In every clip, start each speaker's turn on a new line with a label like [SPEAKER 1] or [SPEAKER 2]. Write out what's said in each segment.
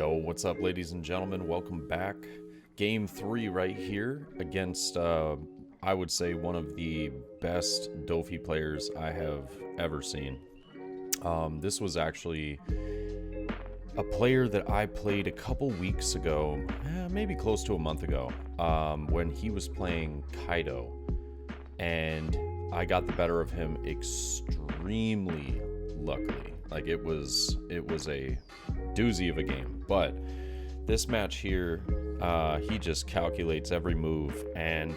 [SPEAKER 1] Yo, what's up, ladies and gentlemen? Welcome back. Game 3 right here against, I would say, one of the best Doffy players I have ever seen. This was actually a player that I played a couple weeks ago, maybe close to a month ago, when he was playing Kaido. And I got the better of him extremely luckily. Like, it was a doozy of a game. But this match here, he just calculates every move, and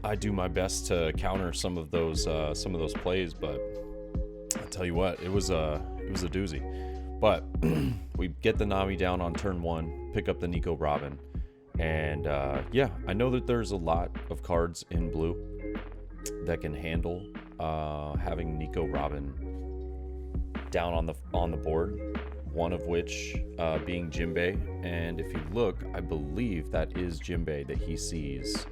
[SPEAKER 1] I do my best to counter some of those plays. But I tell you what, it was a doozy. But we get the Nami down on turn 1, pick up the Nico Robin, and yeah, I know that there's a lot of cards in blue that can handle having Nico Robin down on the board, one of which being Jinbei. And if you look, I believe that is Jinbei that he sees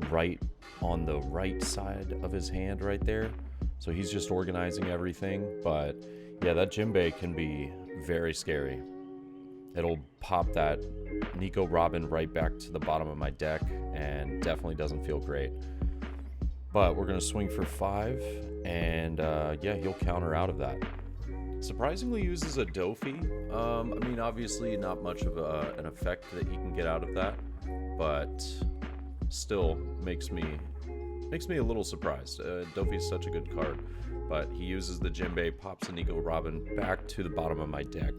[SPEAKER 1] right on the right side of his hand right there. So he's just organizing everything. But yeah, that Jinbei can be very scary. It'll pop that Nico Robin right back to the bottom of my deck, and definitely doesn't feel great. But we're going to swing for 5, and yeah, he'll counter out of that. Surprisingly uses a Doffy. I mean, obviously not much of an effect that he can get out of that, but still makes me a little surprised. Doffy's such a good card, but he uses the Jinbei, pops the Nico Robin back to the bottom of my deck,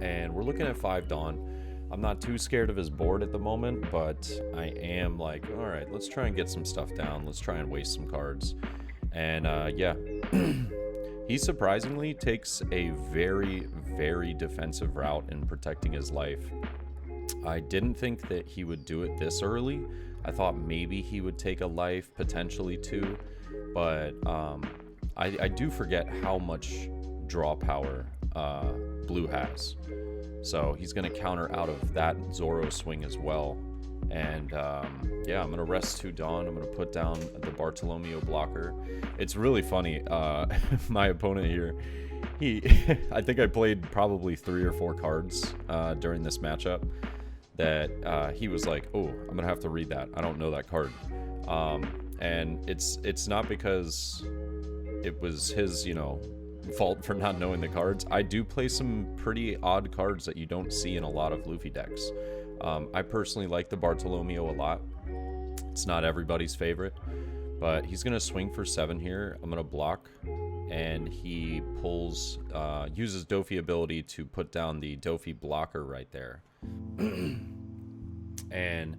[SPEAKER 1] and we're looking at 5 Dawn. I'm not too scared of his board at the moment, but I am like, all right, let's try and get some stuff down. Let's try and waste some cards. And yeah, he surprisingly takes a very, very defensive route in protecting his life. I didn't think that he would do it this early. I thought maybe he would take a life, potentially 2, but I do forget how much draw power blue has. So he's going to counter out of that Zoro swing as well. And yeah, I'm going to rest 2 Dawn. I'm going to put down the Bartolomeo blocker. It's really funny. My opponent here, I think I played probably 3 or 4 cards during this matchup that he was like, oh, I'm going to have to read that. I don't know that card. And it's not because it was his, fault for not knowing the cards. I do play some pretty odd cards that you don't see in a lot of Luffy decks. I personally like the Bartolomeo a lot. It's not everybody's favorite, but he's going to swing for 7 here. I'm going to block, and he pulls, uses Doffy ability to put down the Doffy blocker right there. And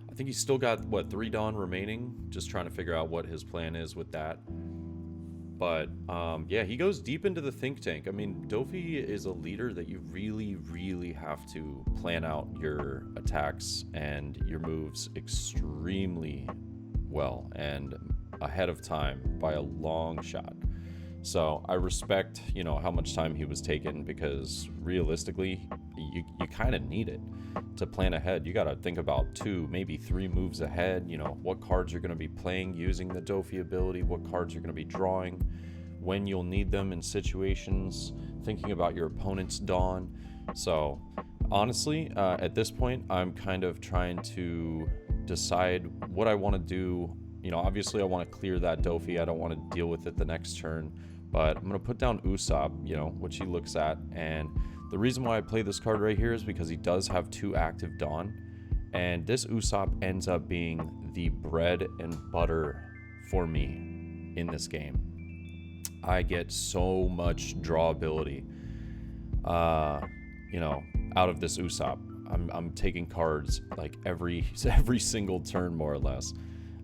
[SPEAKER 1] I think he's still got, 3 Dawn remaining? Just trying to figure out what his plan is with that. But yeah, he goes deep into the think tank. I mean, Doffy is a leader that you really, really have to plan out your attacks and your moves extremely well and ahead of time by a long shot. So I respect, how much time he was taking, because realistically, you kind of need it to plan ahead. You got to think about 2, maybe 3 moves ahead. What cards you're going to be playing using the Doffy ability, what cards you're going to be drawing, when you'll need them in situations, thinking about your opponent's Dawn. So honestly, at this point, I'm kind of trying to decide what I want to do. Obviously I want to clear that Doffy. I don't want to deal with it the next turn, but I'm going to put down Usopp, which he looks at. And the reason why I play this card right here is because he does have 2 active Dawn, and this Usopp ends up being the bread and butter for me in this game. I get so much drawability, out of this Usopp. I'm taking cards like every single turn, more or less.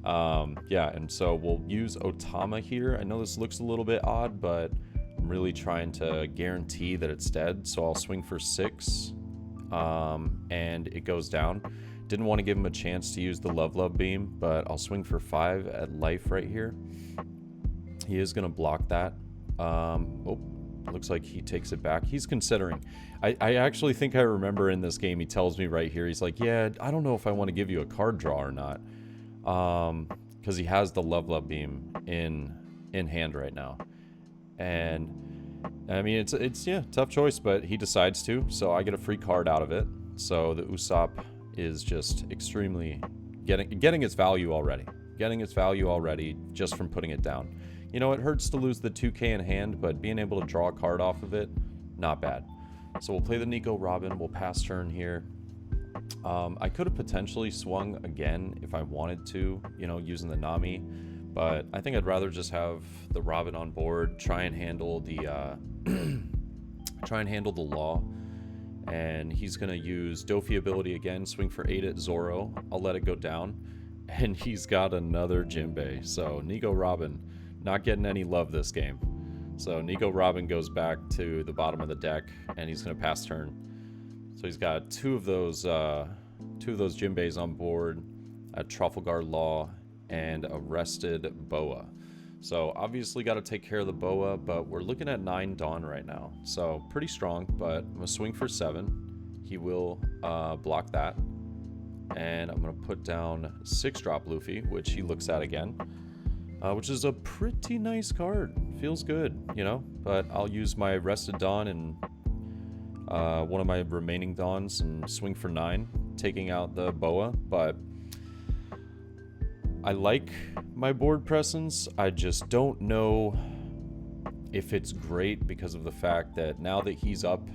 [SPEAKER 1] Yeah, and so we'll use Otama here. I know this looks a little bit odd, but I'm really trying to guarantee that it's dead. So I'll swing for 6, and it goes down. Didn't want to give him a chance to use the Love Beam, but I'll swing for 5 at life right here. He is going to block that. Oh, looks like he takes it back. He's considering. I actually think I remember in this game, he tells me right here, he's like, yeah, I don't know if I want to give you a card draw or not. Because he has the Love Beam in hand right now. And I mean, it's yeah, tough choice, but he decides to, so I get a free card out of it. So the Usopp is just extremely getting its value already. Getting its value already just from putting it down. You know, it hurts to lose the 2k in hand, but being able to draw a card off of it, not bad. So we'll play the Nico Robin. We'll pass turn here. I could have potentially swung again if I wanted to, you know, using the Nami. But I think I'd rather just have the Robin on board, try and handle the law. And he's going to use Doffy ability again, swing for 8 at Zoro. I'll let it go down. And he's got another Jinbei. So Nico Robin not getting any love this game. So Nico Robin goes back to the bottom of the deck, and he's going to pass turn. So he's got two of those Jinbeis on board, a Trafalgar Law, and a Rested Boa. So obviously got to take care of the Boa, but we're looking at 9 Dawn right now. So pretty strong, but I'm going to swing for 7. He will block that. And I'm going to put down 6-drop Luffy, which he looks at again, which is a pretty nice card. Feels good, you know, but I'll use my Rested Dawn and one of my remaining Dawns and swing for 9, taking out the Boa, but I like my board presence. I just don't know if it's great because of the fact that now that he's up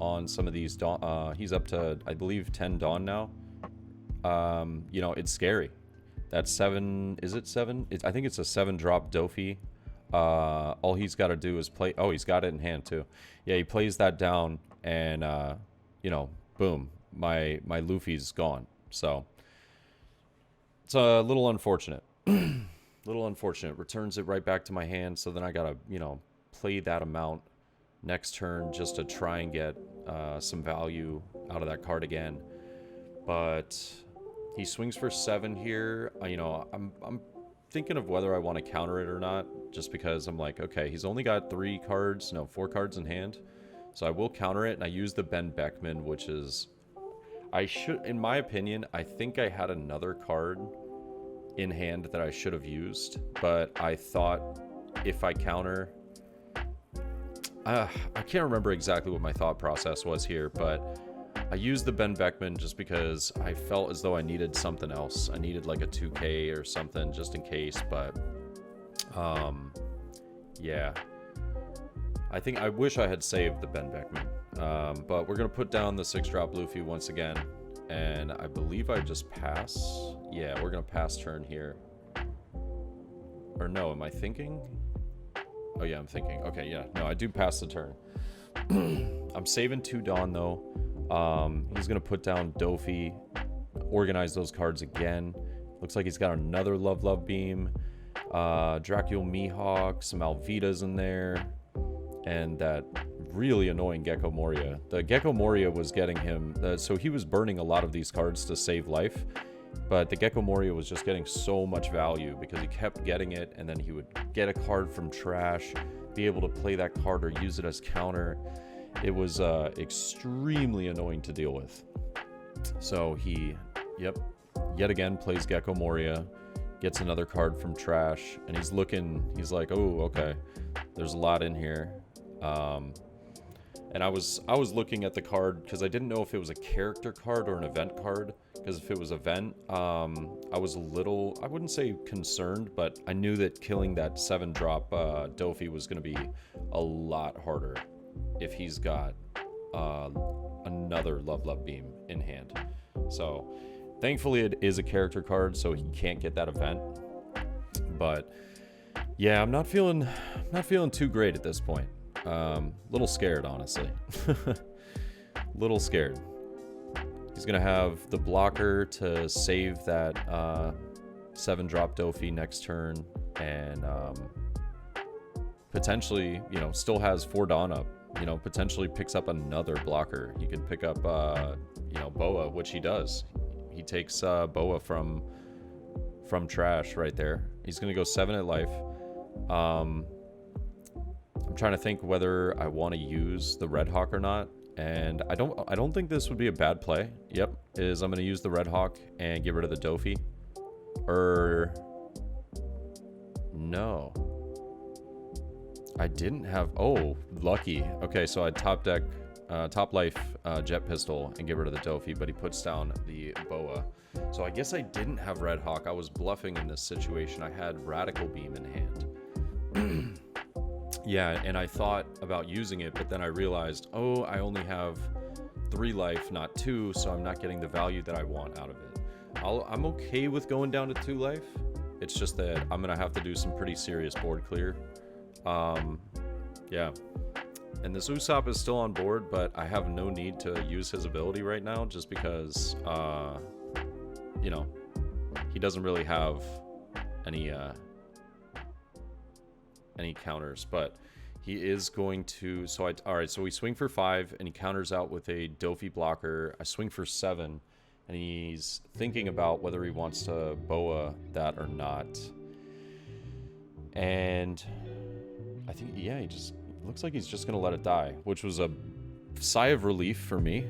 [SPEAKER 1] on some of these Dawn, he's up to, I believe, 10 Dawn now. You know, it's scary. That's 7, is it 7? I think it's a 7-drop Doffy. All he's got to do is play, oh, he's got it in hand too. Yeah, he plays that down and, you know, boom, my Luffy's gone. So it's a little unfortunate. Little unfortunate. Returns it right back to my hand, so then I gotta, you know, play that amount next turn just to try and get some value out of that card again. But he swings for 7 here. You know, I'm thinking of whether I want to counter it or not, just because I'm like, okay, he's only got 4 cards in hand. So I will counter it, and I use the Ben Beckman, which is, in my opinion, I think I had another card in hand that I should have used, but I thought if I counter, I can't remember exactly what my thought process was here, but I used the Ben Beckman just because I felt as though I needed something else. I needed like a 2k or something just in case, but yeah, I wish I had saved the Ben Beckman, but we're gonna put down the 6-drop Luffy once again. And I believe I just pass. Yeah, we're going to pass turn here. Or no, am I thinking? Oh, yeah, I'm thinking. Okay, yeah. No, I do pass the turn. I'm saving 2 Dawn, though. He's going to put down Doffy. Organize those cards again. Looks like he's got another Love Beam. Dracula Mihawk. Some Alvitas in there. And that really annoying Gekko Moria. The Gekko Moria was getting him, so he was burning a lot of these cards to save life, but the Gekko Moria was just getting so much value because he kept getting it, and then he would get a card from trash, be able to play that card or use it as counter. It was extremely annoying to deal with. So he, yet again plays Gekko Moria, gets another card from trash, and he's like, oh, okay, there's a lot in here. And I was looking at the card because I didn't know if it was a character card or an event card, because if it was event, I was a little, I wouldn't say concerned, but I knew that killing that 7-drop Doffy was going to be a lot harder if he's got another Love Beam in hand. So thankfully it is a character card, so he can't get that event. But yeah, I'm not feeling too great at this point. Little scared, honestly. Little scared. He's gonna have the blocker to save that 7-drop Doffy next turn, and potentially, you know, still has 4 Dawn up. You know, potentially picks up another blocker. He can pick up, you know, Boa, which he does. He takes Boa from trash right there. He's gonna go 7 at life. I'm trying to think whether I want to use the Red Hawk or not, and I don't think this would be a bad play. Yep, I'm going to use the Red Hawk and get rid of the Doffy. Or no. I didn't have... Oh, lucky. Okay, so I top deck, top life Jet Pistol and get rid of the Doffy, but he puts down the Boa. So I guess I didn't have Red Hawk. I was bluffing in this situation. I had Radical Beam in hand. Yeah, and I thought about using it, but then I realized, oh, I only have 3 life, not 2, so I'm not getting the value that I want out of it. I'm okay with going down to 2 life. It's just that I'm going to have to do some pretty serious board clear. Yeah. And this Usopp is still on board, but I have no need to use his ability right now just because, you know, he doesn't really have any counters, but he is going to... So alright, so we swing for 5, and he counters out with a Doffy blocker. I swing for 7, and he's thinking about whether he wants to Boa that or not. And I think, yeah, he just... looks like he's just going to let it die, which was a sigh of relief for me,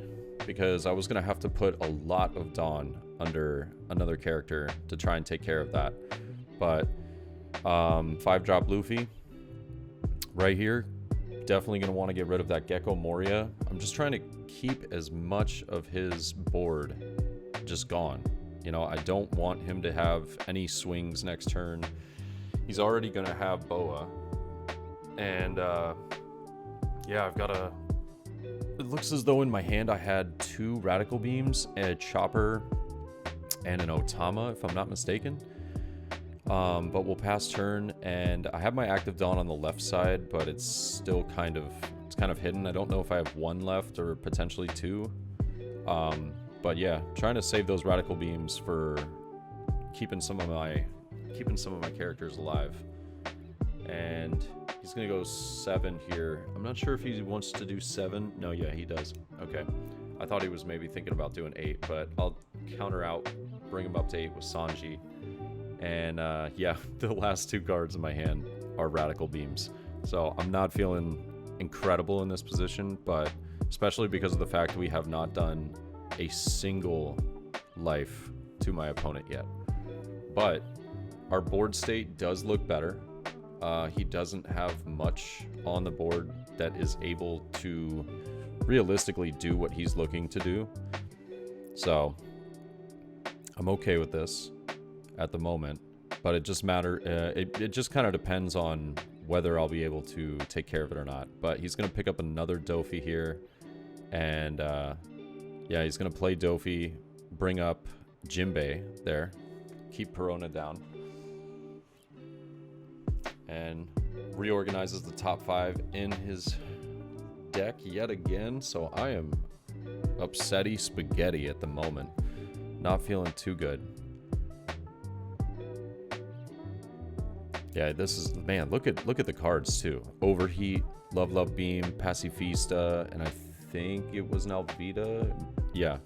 [SPEAKER 1] because I was going to have to put a lot of Dawn under another character to try and take care of that. But 5-drop Luffy right here, definitely going to want to get rid of that Gekko Moria. I'm just trying to keep as much of his board just gone. You know, I don't want him to have any swings next turn. He's already going to have Boa. And, yeah, I've got a... It looks as though in my hand I had 2 Radical Beams, a Chopper, and an Otama, if I'm not mistaken. But we'll pass turn, and I have my Active Dawn on the left side, but it's still kind of... It's kind of hidden. I don't know if I have 1 left or potentially 2. But yeah, trying to save those Radical Beams for keeping some of my characters alive. And he's gonna go 7 here. I'm not sure if he wants to do 7. No, yeah, he does. Okay. I thought he was maybe thinking about doing 8, but I'll counter out, bring him up to 8 with Sanji. And yeah, the last 2 cards in my hand are Radical Beams. So I'm not feeling incredible in this position, but especially because of the fact that we have not done a single life to my opponent yet. But our board state does look better. He doesn't have much on the board that is able to realistically do what he's looking to do. So I'm okay with this at the moment, but it just it just kind of depends on whether I'll be able to take care of it or not. But he's going to pick up another Doffy here, and yeah, he's going to play Doffy, bring up Jinbei there, keep Perona down, and reorganizes the top 5 in his deck yet again. So I am upsetty spaghetti at the moment. Not feeling too good. Yeah, this is... Man, look at the cards too. Overheat, Love Beam, Pacifista, and I think it was Nalvita. Yeah.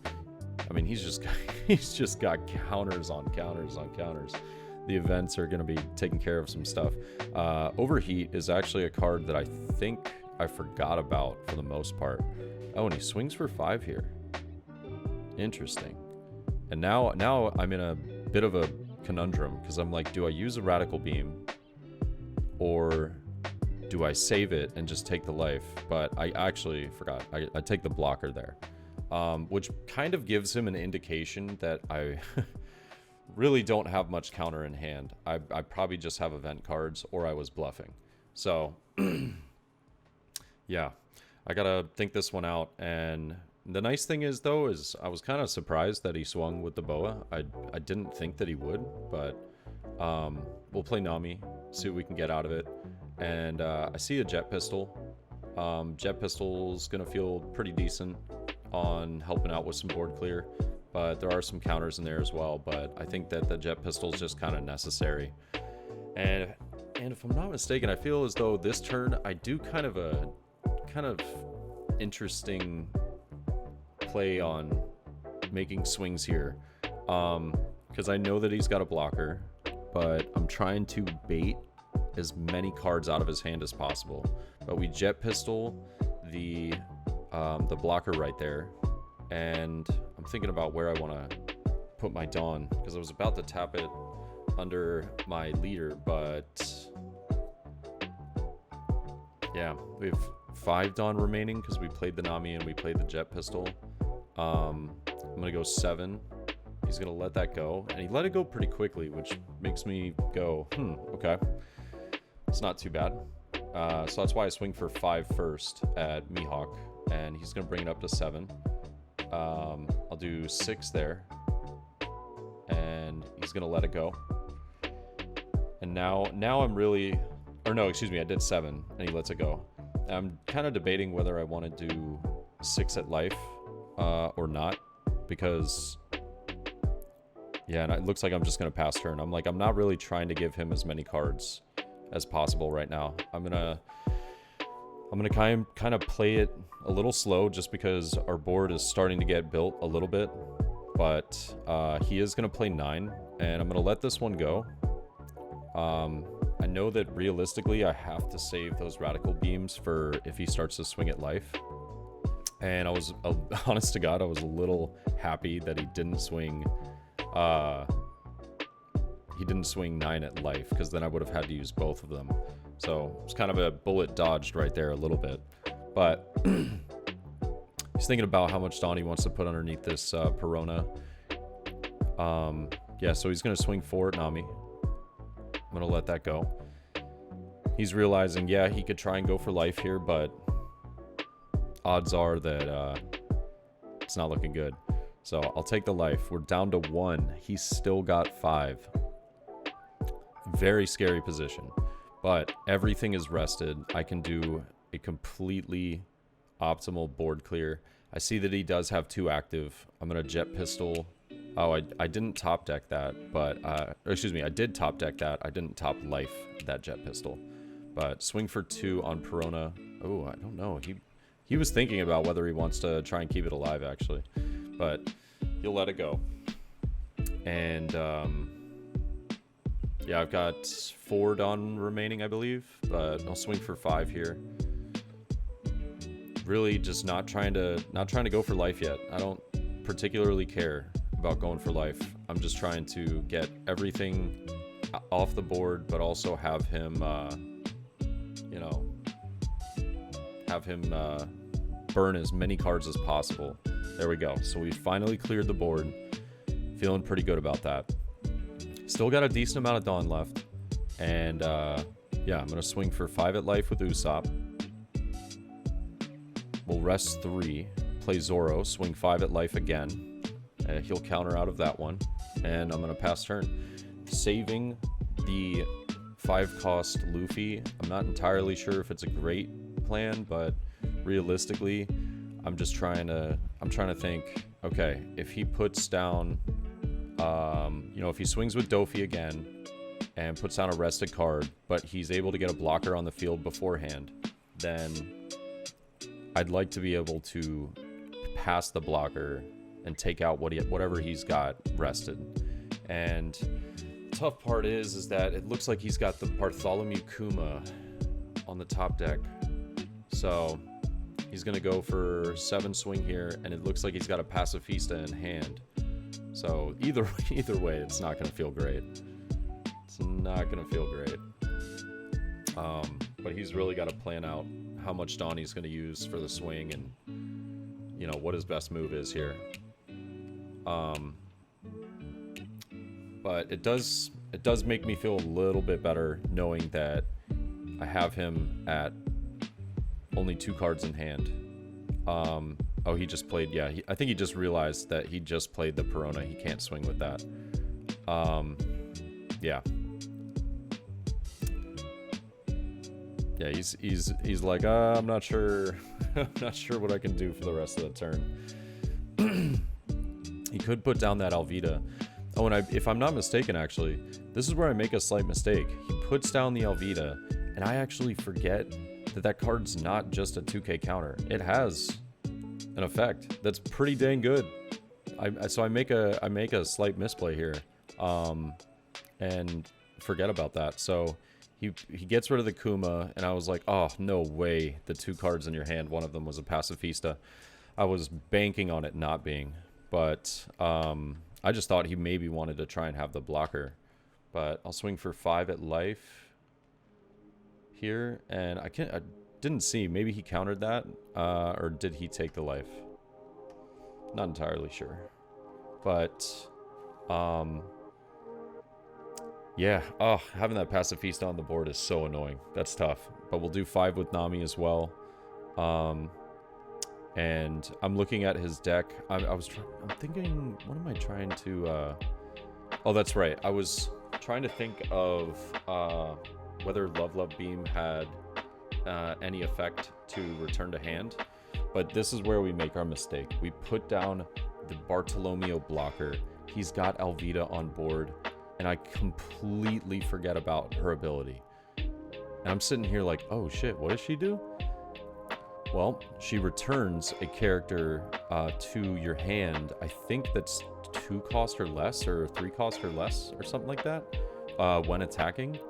[SPEAKER 1] I mean, he's just got counters on counters on counters. The events are going to be taking care of some stuff. Overheat is actually a card that I think I forgot about for the most part. Oh, and he swings for 5 here. Interesting. And now I'm in a bit of a conundrum, because I'm like, do I use a Radical Beam, or do I save it and just take the life? But I actually forgot. I take the blocker there, which kind of gives him an indication that I really don't have much counter in hand. I probably just have event cards, or I was bluffing. So yeah, I gotta think this one out. And the nice thing is, though, is I was kind of surprised that he swung with the Boa. I didn't think that he would, but we'll play Nami, see what we can get out of it. And I see a Jet Pistol. Jet Pistol's gonna feel pretty decent on helping out with some board clear, but there are some counters in there as well. But I think that the Jet Pistol is just kind of necessary. And if I'm not mistaken, I feel as though this turn I do kind of interesting play on making swings here, because I know that he's got a blocker, but I'm trying to bait as many cards out of his hand as possible. But we Jet Pistol the blocker right there, and I'm thinking about where I want to put my Dawn, because I was about to tap it under my leader, but Yeah, we have 5 Dawn remaining because we played the Nami and we played the Jet Pistol. I'm gonna go 7. He's gonna let that go, and he let it go pretty quickly, which makes me go, okay. It's not too bad. So that's why I swing for 5 first at Mihawk, and he's gonna bring it up to 7. I'll do 6 there, and he's gonna let it go. And now I'm really, or no, excuse me, I did 7, and he lets it go. I'm kind of debating whether I want to do 6 at life or not, because yeah, and it looks like I'm just gonna pass turn. I'm not really trying to give him as many cards as possible right now. I'm gonna kind of play it a little slow, just because our board is starting to get built a little bit. But he is gonna play 9, and I'm gonna let this one go. I know that realistically I have to save those radical beams for if he starts to swing at life. And I was, honest to God, I was a little happy that he didn't swing 9 at life, because then I would have had to use both of them. So it's kind of a bullet dodged right there a little bit. But he's thinking about how much Dawn he wants to put underneath this Perona. Yeah, so he's going to swing 4 at Nami. I'm going to let that go. He's realizing, yeah, he could try and go for life here, but odds are that it's not looking good. So I'll take the life. We're down to 1. He's still got 5. Very scary position. But everything is rested. I can do a completely optimal board clear. I see that he does have 2 active. I'm going to Jet Pistol. Oh, I didn't top deck that, but excuse me, I did top deck that. I didn't top life that Jet Pistol. But swing for 2 on Perona. Oh, I don't know. He was thinking about whether he wants to try and keep it alive, actually. But he'll let it go. And yeah, I've got 4 Dawn remaining, I believe, but I'll swing for 5 here. Really just not trying to go for life yet. I don't particularly care about going for life. I'm just trying to get everything off the board, but also have him you know, have him burn as many cards as possible. There we go. So we finally cleared the board. Feeling pretty good about that. Still got a decent amount of Dawn left. And yeah, I'm going to swing for 5 at life with Usopp. We'll rest 3. Play Zoro. Swing 5 at life again. He'll counter out of that one. And I'm going to pass turn. Saving the 5-cost Luffy. I'm not entirely sure if it's a great plan, but realistically, I'm trying to think, okay, if he puts down, you know, if he swings with Doffy again and puts down a rested card, but he's able to get a blocker on the field beforehand, then I'd like to be able to pass the blocker and take out whatever he's got rested. And the tough part is that it looks like he's got the Bartholomew Kuma on the top deck. So he's going to go for 7 swing here, and it looks like he's got a Pacifista in hand. So either way, it's not going to feel great. It's not going to feel great. But he's really got to plan out how much Dawn he's going to use for the swing, and you know what his best move is here. But it does make me feel a little bit better knowing that I have him at only 2 cards in hand. Oh, he just played, yeah, I think he just realized that he just played the Perona. He can't swing with that. Yeah. Yeah, he's like, I'm not sure. I'm not sure what I can do for the rest of the turn. He could put down that Alvida. Oh, and if I'm not mistaken, actually, this is where I make a slight mistake. He puts down the Alvida, and I actually forget that card's not just a 2K counter. It has an effect that's pretty dang good. So I make a slight misplay here, and forget about that. So he gets rid of the Kuma, and I was like, oh, no way, the 2 cards in your hand, one of them was a Pacifista. I was banking on it not being, but I just thought he maybe wanted to try and have the blocker. But I'll swing for 5 at life here, and didn't see. Maybe he countered that, or did he take the life? Not entirely sure. But, yeah. Oh, having that passive on the board is so annoying. That's tough. But we'll do 5 with Nami as well. And I'm looking at his deck. I'm thinking, what am I trying to, oh, that's right. I was trying to think of whether Love Beam had any effect to return to hand. But this is where we make our mistake. We put down the Bartolomeo blocker. He's got Alvida on board, and I completely forget about her ability. And I'm sitting here like, oh shit, what does she do? Well, she returns a character to your hand. I think that's 2 cost or less, or 3 cost or less, or something like that, when attacking.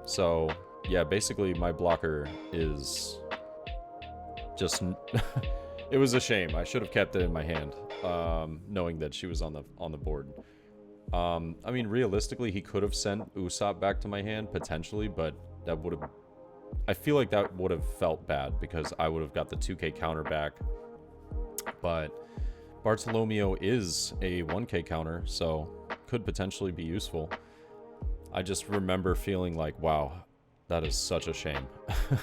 [SPEAKER 1] So, yeah, basically my blocker is just... It was a shame. I should have kept it in my hand, knowing that she was on the board. I mean, realistically, he could have sent Usopp back to my hand, potentially, but that would have... I feel like that would have felt bad, because I would have got the 2k counter back. But Bartolomeo is a 1k counter, so could potentially be useful. I just remember feeling like, wow, that is such a shame.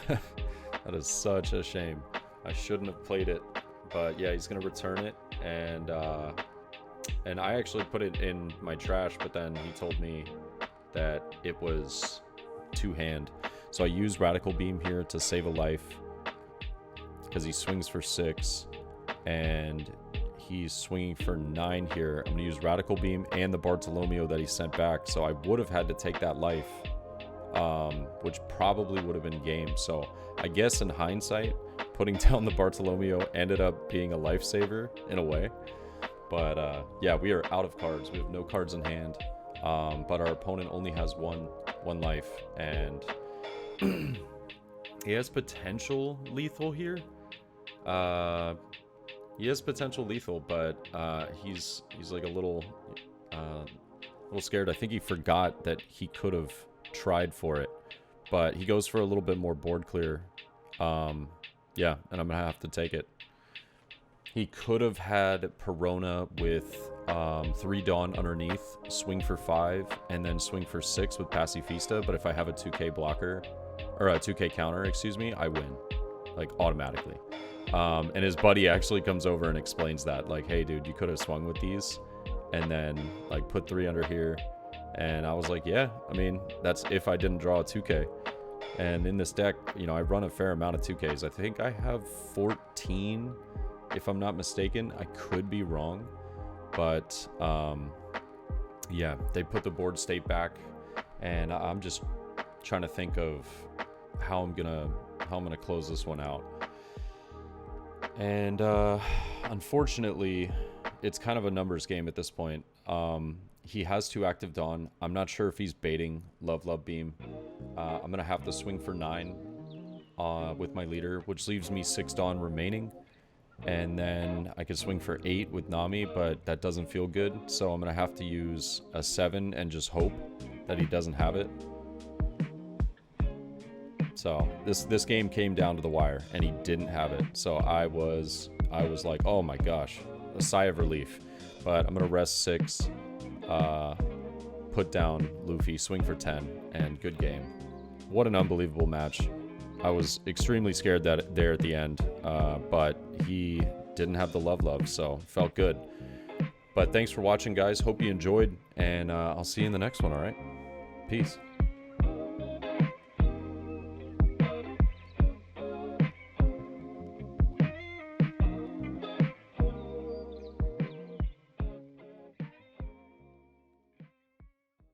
[SPEAKER 1] That is such a shame. I shouldn't have played it, but yeah, he's gonna return it, and I actually put it in my trash, but then he told me that it was 2-hand. So I used Radical Beam here to save a life, because he swings for 6, and he's swinging for 9 here. I'm gonna use Radical Beam and the Bartolomeo that he sent back, so I would have had to take that life, which probably would have been game. So I guess in hindsight, putting down the Bartolomeo ended up being a lifesaver in a way. But yeah, we are out of cards. We have no cards in hand, but our opponent only has one life, and he has potential lethal here. He has potential lethal, but he's like a little scared. I think he forgot that he could have tried for it, but he goes for a little bit more board clear. Yeah, and I'm gonna have to take it. He could have had Perona with 3 Dawn underneath, swing for 5, and then swing for 6 with Pacifista. But if I have a 2k blocker, or a 2k counter, excuse me, I win, like, automatically. And his buddy actually comes over and explains that, like, hey dude, you could have swung with these and then like put 3 under here. And I was like, yeah, I mean, that's if I didn't draw a 2k. And in this deck, you know, I run a fair amount of 2ks. I think I have 14, if I'm not mistaken. I could be wrong, but yeah, they put the board state back, and I'm just trying to think of how I'm gonna close this one out. And unfortunately, it's kind of a numbers game at this point. He has 2 active Dawn. I'm not sure if he's baiting Love Beam. I'm gonna have to swing for 9 with my leader, which leaves me 6 Dawn remaining. And then I could swing for 8 with Nami, but that doesn't feel good. So I'm gonna have to use a 7 and just hope that he doesn't have it. So this game came down to the wire, and he didn't have it. So I was like, oh my gosh, a sigh of relief. But I'm gonna rest 6, put down Luffy, swing for 10, and good game. What an unbelievable match. I was extremely scared that there at the end, but he didn't have the love, so felt good. But thanks for watching, guys. Hope you enjoyed, and I'll see you in the next one, all right? Peace.